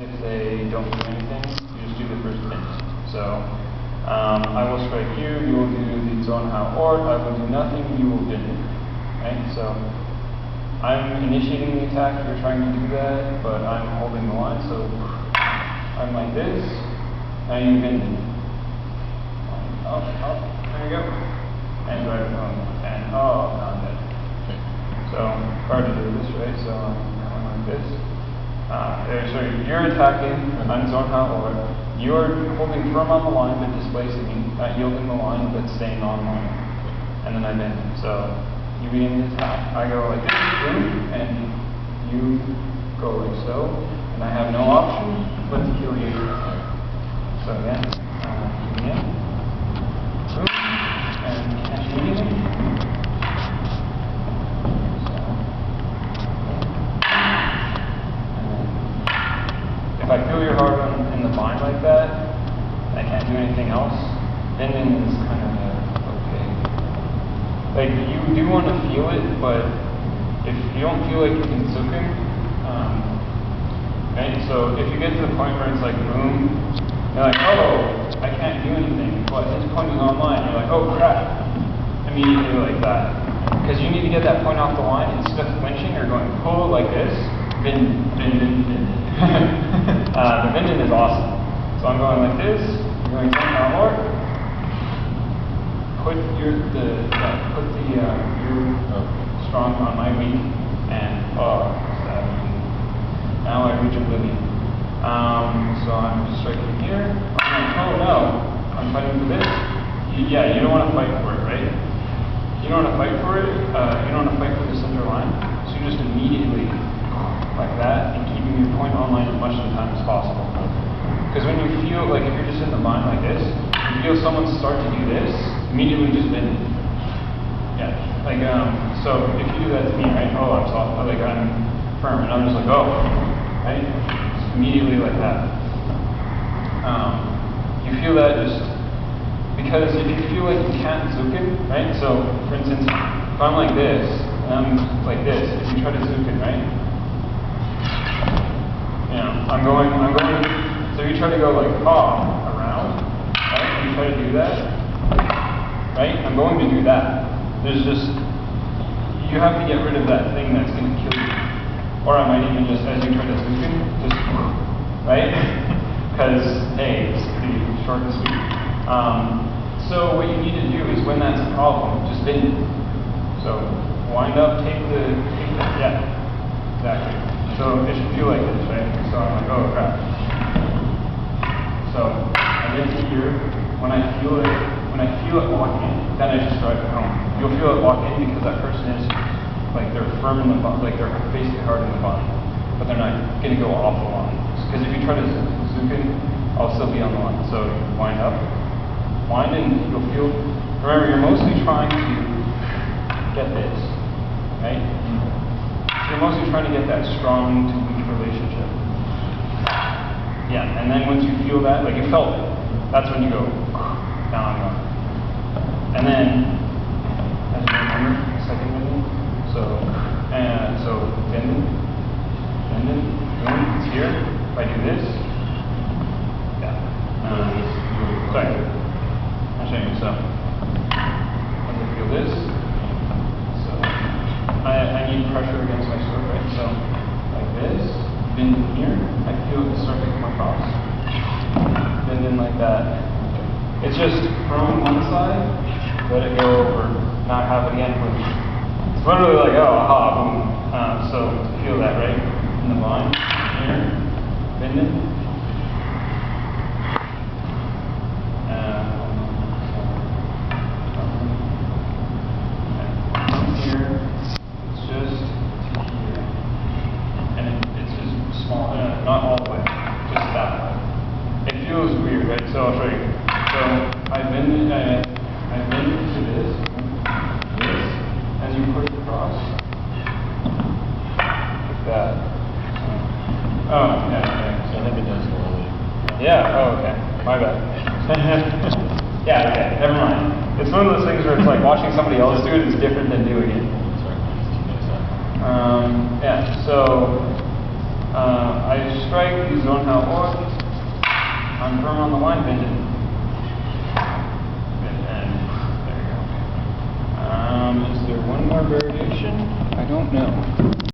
if they don't do anything, you just do the first bend. So I will strike you, you will do the Zornhau or I will do nothing, you will bend it. Right? So I'm initiating the attack, you're trying to do that, but I'm holding the line, so I'm like this, now you bend it. Up, there you go. And drive it home. And now I'm dead. So hard to do this, right? So I'm going like this. Sorry, you're attacking, I'm Zornhau, or you're holding firm on the line but displacing me, not yielding the line but staying on line. And then I bend. So you begin the attack. I go like this, boom, and you go like so, and I have no option but to kill you. So again, again, boom, and catch me again. If I feel your heart in the bind like that, I can't do anything else, bending is kind of okay. Like, you do want to feel it, but if you don't feel like you can zuken, right? So if you get to the point where it's like boom, you're like, oh, I can't do anything, but this point is online, you're like, oh crap, immediately like that. Because you need to get that point off the line instead of flinching or going pull like this, bend. The Winden is awesome. So I'm going like this, you're going down more. Put your strong on my weak, and now I reach oblivion. So I'm just striking here. I'm like, oh no, I'm fighting for this. You don't want to fight for it, right? You don't want to fight for it. You don't want to fight for the center line. So you just immediately like that and keeping your point online as much of the time as possible. Because when you feel like if you're just in the mind like this, you feel someone start to do this, immediately just bend it. Yeah. Like so if you do that to me, right? Oh, I'm soft, like I'm firm, and I'm just like, oh, right? Just immediately like that. You feel that just because if you feel like you can't zuken, right? So for instance, if I'm like this, and I'm like this, if you try to zuken, right? I'm going, so you try to go like, around, right? You try to do that, right? I'm going to do that. There's just, you have to get rid of that thing that's going to kill you. Or I might even just, as you try to zuken, just, right? Because, hey, it's pretty short and sweet. So what you need to do is when that's a problem, just bend it. So wind up, take the, yeah, exactly. So it should feel like this, right? So I'm like, oh crap. So I get to here. When I feel it walk in, then I just drive it home. You'll feel it walk in because that person is like they're firm in the body, like they're basically hard in the body, but they're not going to go off the line. Because if you try to zuken, I'll still be on the line. So wind up, wind, and you'll feel. Remember, you're mostly trying to get this, right? You're mostly trying to get that strong to weak relationship. Yeah, and then once you feel that, like you felt it, that's when you go, now I'm going. And then, as you remember, second Winden, so bend it, boom, it's here. If I do this, yeah. Sorry, I'll show you. So, once I feel this, I need pressure against my sword, right? So, like this, bend in here, I feel it start to come across. Bend in like that. It's just from one side, let it go over, not have it again, boom. It's literally like, oh, aha, boom. So, feel that, right? In the line, here, bend in. Not all the way, just that way. It feels weird, right? So I'll show you. So I bend to this, as you push across, like that. Oh, yeah, okay. So I think it does a little. Yeah, oh, okay. My bad. Yeah, okay, never mind. It's one of those things where it's like watching somebody else do it is different than doing it. Yeah, so I strike the Zornhau Ort. I'm firm on the Winden. Good, and there you go. Is there one more variation? I don't know.